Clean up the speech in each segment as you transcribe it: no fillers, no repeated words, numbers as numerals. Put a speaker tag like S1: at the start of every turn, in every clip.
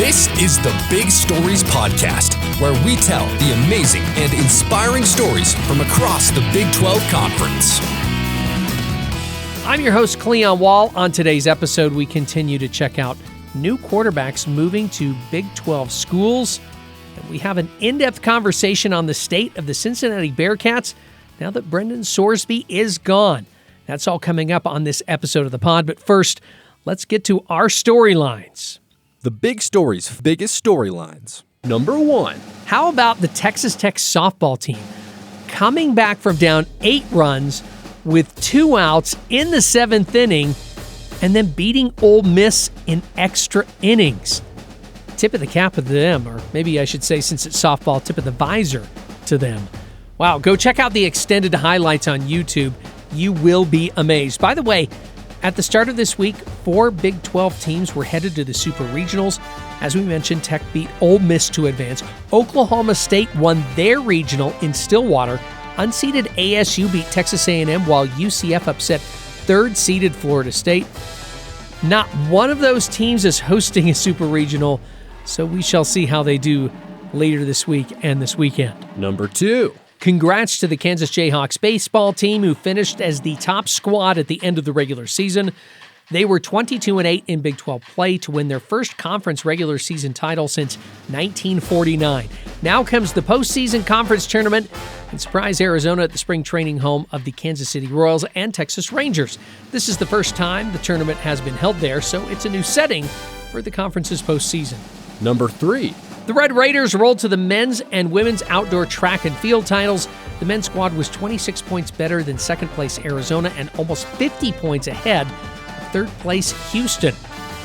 S1: This is the Big Stories Podcast, where we tell the amazing and inspiring stories from across the Big 12 Conference.
S2: I'm your host, Cleon Wall. On today's episode, we continue to check out new quarterbacks moving to Big 12 schools. And we have an in-depth conversation on the state of the Cincinnati Bearcats now that Brendan Sorsby is gone. That's all coming up on this episode of the pod. But first, let's get to our storylines.
S1: The big stories, biggest storylines. Number 1.
S2: How about the Texas Tech softball team coming back from down 8 runs with 2 outs in the 7th inning and then beating Ole Miss in extra innings? Tip of the cap to them, or maybe I should say, since it's softball, tip of the visor to them. Wow, go check out the extended highlights on YouTube. You will be amazed. By the way, at the start of this week, 4 Big 12 teams were headed to the Super Regionals. As we mentioned, Tech beat Ole Miss to advance. Oklahoma State won their regional in Stillwater. Unseeded ASU beat Texas A&M, while UCF upset third-seeded Florida State. Not one of those teams is hosting a Super Regional, so we shall see how they do later this week and this weekend.
S1: Number 2.
S2: Congrats to the Kansas Jayhawks baseball team, who finished as the top squad at the end of the regular season. They were 22-8 in Big 12 play to win their first conference regular season title since 1949. Now comes the postseason conference tournament and surprise Arizona at the spring training home of the Kansas City Royals and Texas Rangers. This is the first time the tournament has been held there, so it's a new setting for the conference's postseason.
S1: Number 3.
S2: The Red Raiders rolled to the men's and women's outdoor track and field titles. The men's squad was 26 points better than second-place Arizona and almost 50 points ahead of third-place Houston.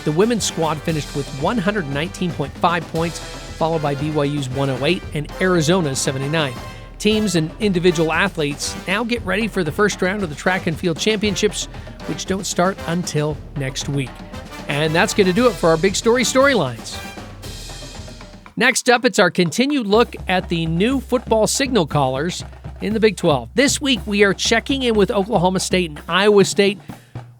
S2: The women's squad finished with 119.5 points, followed by BYU's 108 and Arizona's 79. Teams and individual athletes now get ready for the first round of the track and field championships, which don't start until next week. And that's going to do it for our big storylines. Next up, it's our continued look at the new football signal callers in the Big 12. This week, we are checking in with Oklahoma State and Iowa State,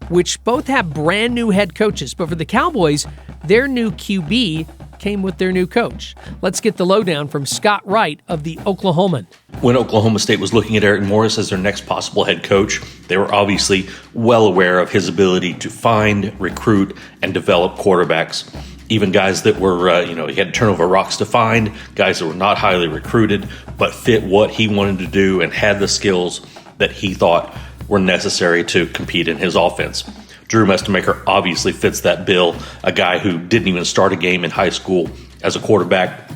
S2: which both have brand new head coaches. But for the Cowboys, their new QB came with their new coach. Let's get the lowdown from Scott Wright of The Oklahoman.
S3: When Oklahoma State was looking at Eric Morris as their next possible head coach, they were obviously well aware of his ability to find, recruit, and develop quarterbacks. Even guys that were, he had to turn over rocks to find, guys that were not highly recruited, but fit what he wanted to do and had the skills that he thought were necessary to compete in his offense. Drew Mestemaker obviously fits that bill, a guy who didn't even start a game in high school as a quarterback.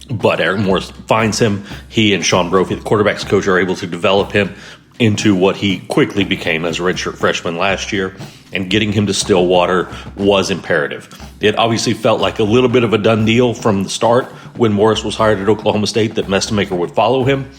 S3: But Eric Morris finds him. He and Sean Brophy, the quarterback's coach, are able to develop him into what he quickly became as a redshirt freshman last year, and getting him to Stillwater was imperative. It obviously felt like a little bit of a done deal from the start when Morris was hired at Oklahoma State that Mestemaker would follow him,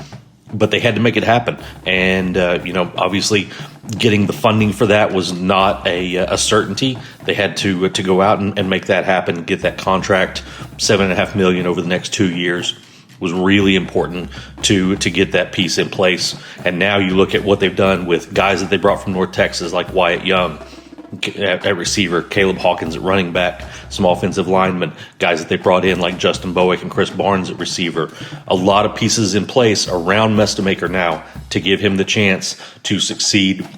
S3: but they had to make it happen. And, obviously getting the funding for that was not a certainty. They had to go out and make that happen, get that contract, $7.5 million over the next 2 years. Was really important to get that piece in place. And now you look at what they've done with guys that they brought from North Texas like Wyatt Young at receiver, Caleb Hawkins at running back, some offensive linemen, guys that they brought in like Justin Bowick and Chris Barnes at receiver. A lot of pieces in place around Mestemaker now to give him the chance to succeed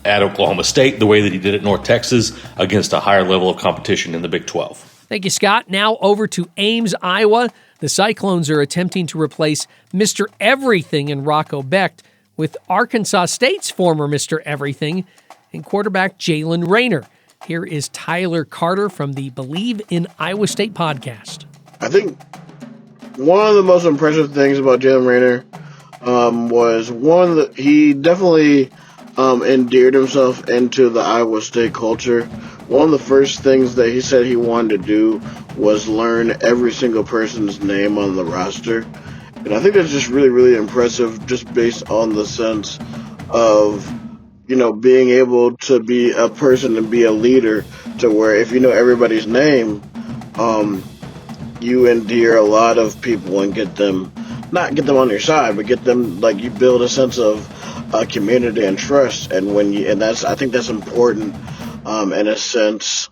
S3: at Oklahoma State the way that he did at North Texas against a higher level of competition in the Big 12.
S2: Thank you, Scott. Now over to Ames, Iowa. The Cyclones are attempting to replace Mr. Everything in Rocco Becht with Arkansas State's former Mr. Everything and quarterback Jalen Raynor. Here is Tyler Carter from the Believe in Iowa State podcast.
S4: I think one of the most impressive things about Jalen Raynor was one that he definitely endeared himself into the Iowa State culture. One of the first things that he said he wanted to do was learn every single person's name on the roster. And I think that's just really, really impressive just based on the sense of, being able to be a person and be a leader to where if you know everybody's name, you endear a lot of people and not get them on your side, but get them, you build a sense of community and trust. And I think that's important in a sense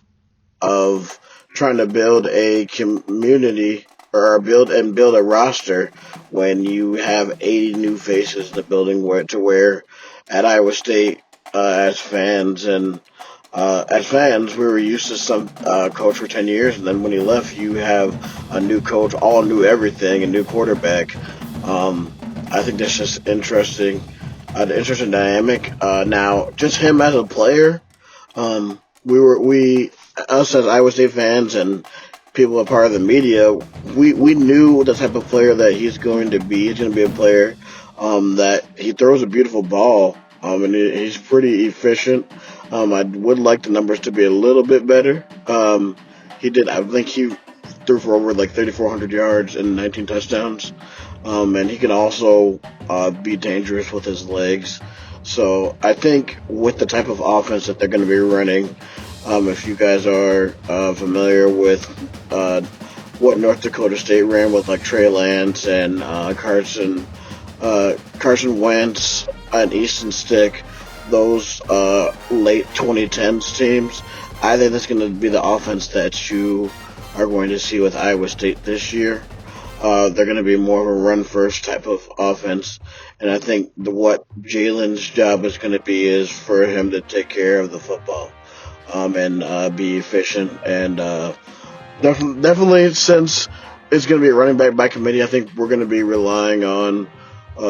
S4: of trying to build a community or build a roster when you have 80 new faces in the building where at Iowa State as fans, we were used to some coach for 10 years, and then when he left, you have a new coach, all new everything, a new quarterback. I think that's just interesting, an interesting dynamic. Now, just him as a player, us as Iowa State fans and people a part of the media, we knew the type of player that he's going to be. He's going to be a player that he throws a beautiful ball, and he's pretty efficient. I would like the numbers to be a little bit better. I think he threw for over like 3,400 yards and 19 touchdowns. And he can also be dangerous with his legs. So I think with the type of offense that they're going to be running, if you guys are familiar with what North Dakota State ran with like Trey Lance and Carson Wentz and Easton Stick, those late 2010s teams, I think that's going to be the offense that you are going to see with Iowa State this year. They're going to be more of a run-first type of offense, and I think what Jalen's job is going to be is for him to take care of the football and be efficient. And definitely, since it's going to be a running back by committee, I think we're going to be relying on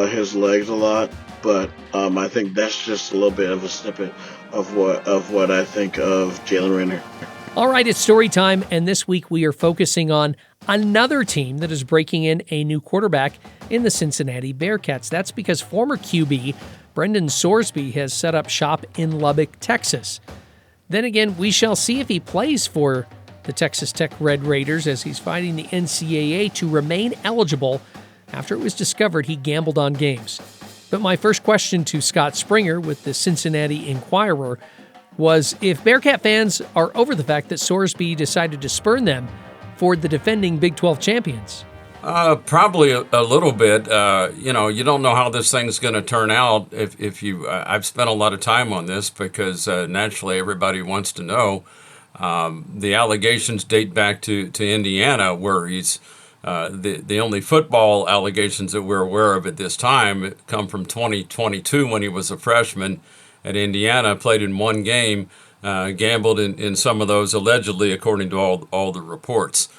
S4: his legs a lot. But I think that's just a little bit of a snippet of what I think of Jalen Raynor.
S2: All right, it's story time, and this week we are focusing on another team that is breaking in a new quarterback in the Cincinnati Bearcats. That's because former QB Brendan Sorsby has set up shop in Lubbock, Texas. Then again, we shall see if he plays for the Texas Tech Red Raiders as he's fighting the NCAA to remain eligible after it was discovered he gambled on games. But my first question to Scott Springer with the Cincinnati Enquirer was if Bearcat fans are over the fact that Sorsby decided to spurn them for the defending Big 12 champions.
S5: Probably a little bit. You don't know how this thing's going to turn out. I've spent a lot of time on this because naturally everybody wants to know. The allegations date back to Indiana, where he's the only football allegations that we're aware of at this time come from 2022 when he was a freshman at Indiana, played in one game, gambled in some of those allegedly, according to all the reports.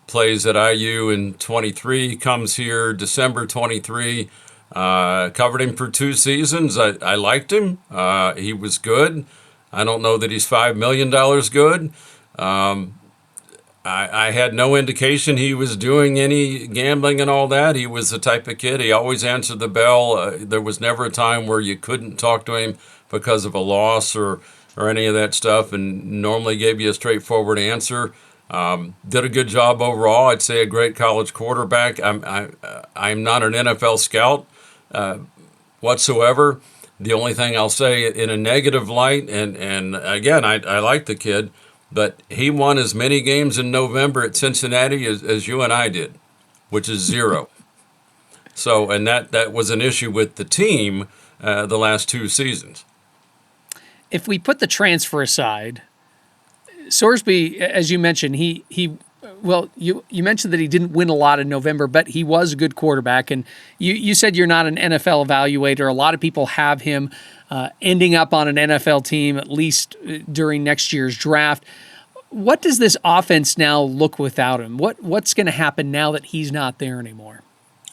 S5: Plays at IU in 23, comes here December 23, covered him for 2 seasons. I liked him. He was good. I don't know that he's $5 million good. I had no indication he was doing any gambling and all that. He was the type of kid, he always answered the bell. There was never a time where you couldn't talk to him because of a loss or any of that stuff, and normally gave you a straightforward answer. Did a good job overall. I'd say a great college quarterback. I'm not an NFL scout whatsoever. The only thing I'll say in a negative light, and again, I like the kid, but he won as many games in November at Cincinnati as you and I did, which is 0. So, and that was an issue with the team the last 2 seasons.
S2: If we put the transfer aside, Sorsby, as you mentioned, you mentioned that he didn't win a lot in November, but he was a good quarterback. And you said you're not an NFL evaluator. A lot of people have him ending up on an NFL team, at least during next year's draft. What does this offense now look without him? What's going to happen now that he's not there anymore?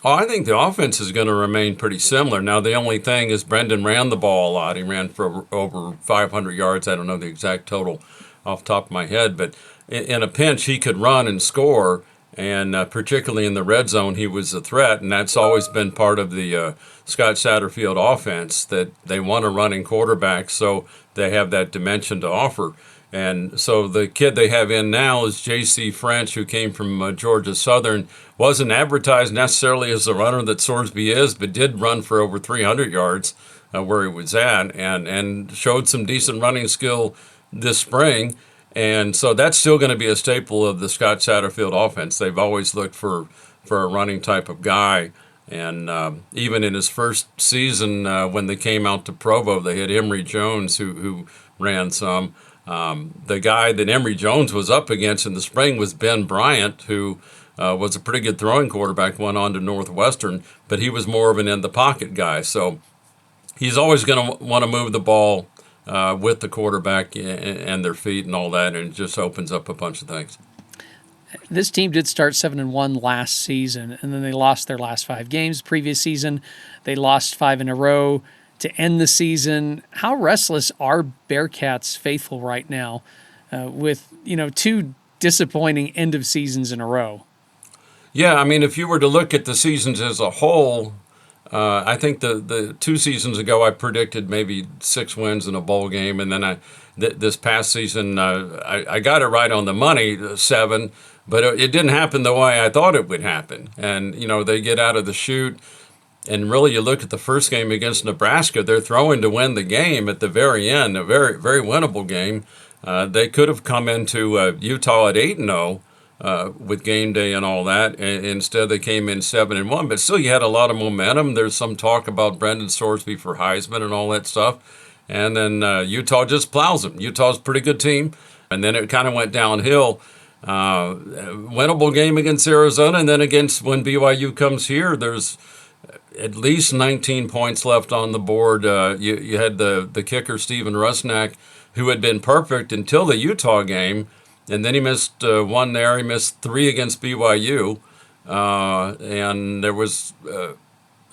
S5: Oh, I think the offense is going to remain pretty similar. Now, the only thing is Brendan ran the ball a lot. He ran for over 500 yards. I don't know the exact total off the top of my head, but in a pinch, he could run and score, and particularly in the red zone, he was a threat, and that's always been part of the Scott Satterfield offense, that they want a running quarterback, so they have that dimension to offer. And so the kid they have in now is J.C. French, who came from Georgia Southern. Wasn't advertised necessarily as the runner that Sorsby is, but did run for over 300 yards where he was at, and showed some decent running skill this spring. And so that's still going to be a staple of the Scott Satterfield offense. They've always looked for a running type of guy. And even in his first season, when they came out to Provo, they had Emory Jones, who ran some. The guy that Emory Jones was up against in the spring was Ben Bryant, who was a pretty good throwing quarterback, went on to Northwestern, but he was more of an in-the-pocket guy. So he's always going to want to move the ball with the quarterback and their feet and all that, and it just opens up a bunch of things.
S2: This team did start 7-1 last season, and then they lost their last 5 games. Previous season, they lost 5 in a row to end the season. How restless are Bearcats faithful right now with 2 disappointing end of seasons in a row?
S5: Yeah, I mean, if you were to look at the seasons as a whole, I think the 2 seasons ago I predicted maybe 6 wins in a bowl game, and then this past season I got it right on the money, 7, but it didn't happen the way I thought it would happen. And they get out of the chute, and really you look at the first game against Nebraska, they're throwing to win the game at the very end, a very, very winnable game. They could have come into Utah at 8-0. With game day and all that, and instead they came in 7-1. But still, you had a lot of momentum. There's some talk about Brendan Sorsby for Heisman and all that stuff. And then Utah just plows them. Utah's a pretty good team. And then it kind of went downhill. Winnable game against Arizona, and then against when BYU comes here, there's at least 19 points left on the board. You had the kicker, Steven Rusnak, who had been perfect until the Utah game. And then he missed 1 there. He missed 3 against BYU. And there was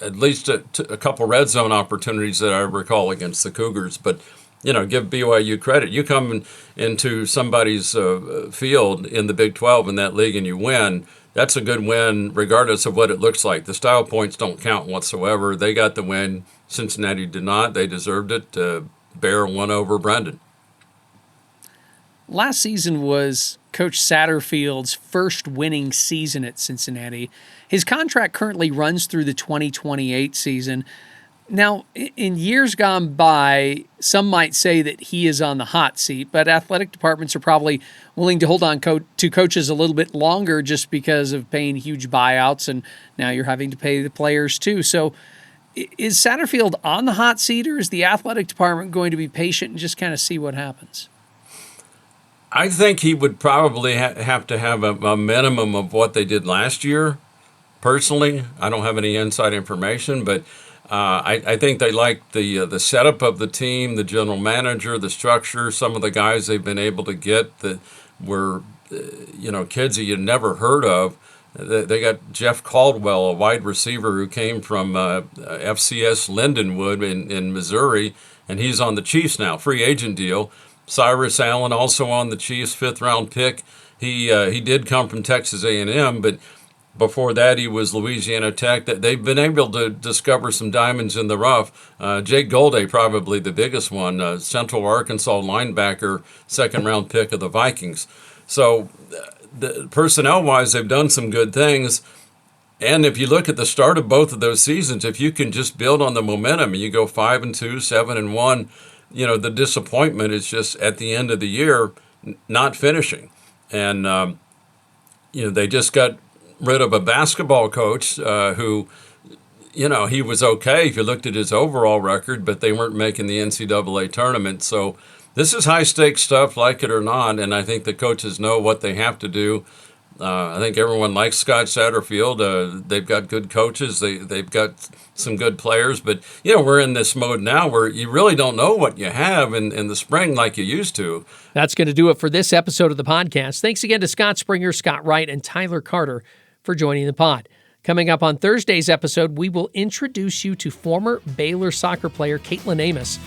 S5: at least a couple red zone opportunities that I recall against the Cougars. But, give BYU credit. You come into somebody's field in the Big 12 in that league and you win, that's a good win regardless of what it looks like. The style points don't count whatsoever. They got the win. Cincinnati did not. They deserved it. Bear won over Brendan.
S2: Last season was Coach Satterfield's first winning season at Cincinnati. His contract currently runs through the 2028 season. Now, in years gone by, some might say that he is on the hot seat, but athletic departments are probably willing to hold on to coaches a little bit longer just because of paying huge buyouts, and now you're having to pay the players too. So is Satterfield on the hot seat, or is the athletic department going to be patient and just kind of see what happens?
S5: I think he would probably have to have a minimum of what they did last year. Personally, I don't have any inside information, but I think they like the setup of the team, the general manager, the structure, some of the guys they've been able to get that were, kids that you'd never heard of. They got Jeff Caldwell, a wide receiver who came from FCS Lindenwood in Missouri, and he's on the Chiefs now, free agent deal. Cyrus Allen also on the Chiefs, 5th-round pick. He did come from Texas A&M, but before that he was Louisiana Tech. They've been able to discover some diamonds in the rough. Jake Golday, probably the biggest one, Central Arkansas linebacker, 2nd-round pick of the Vikings. So personnel-wise, they've done some good things. And if you look at the start of both of those seasons, if you can just build on the momentum and you go 5-2, 7-1, the disappointment is just at the end of the year not finishing. And, they just got rid of a basketball coach who, he was okay if you looked at his overall record, but they weren't making the NCAA tournament. So this is high-stakes stuff, like it or not, and I think the coaches know what they have to do. I think everyone likes Scott Satterfield. They've got good coaches. They've got some good players. But, we're in this mode now where you really don't know what you have in the spring like you used to.
S2: That's going to do it for this episode of the podcast. Thanks again to Scott Springer, Scott Wright, and Tyler Carter for joining the pod. Coming up on Thursday's episode, we will introduce you to former Baylor soccer player Caitlin Amos,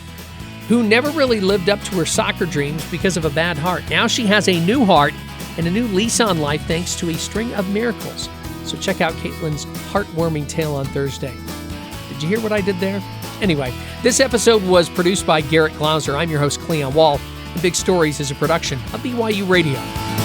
S2: who never really lived up to her soccer dreams because of a bad heart. Now she has a new heart and a new lease on life thanks to a string of miracles. So check out Caitlin's heartwarming tale on Thursday. Did you hear what I did there? Anyway, this episode was produced by Garrett Glauser. I'm your host, Cleon Wall. The Big Stories is a production of BYU Radio.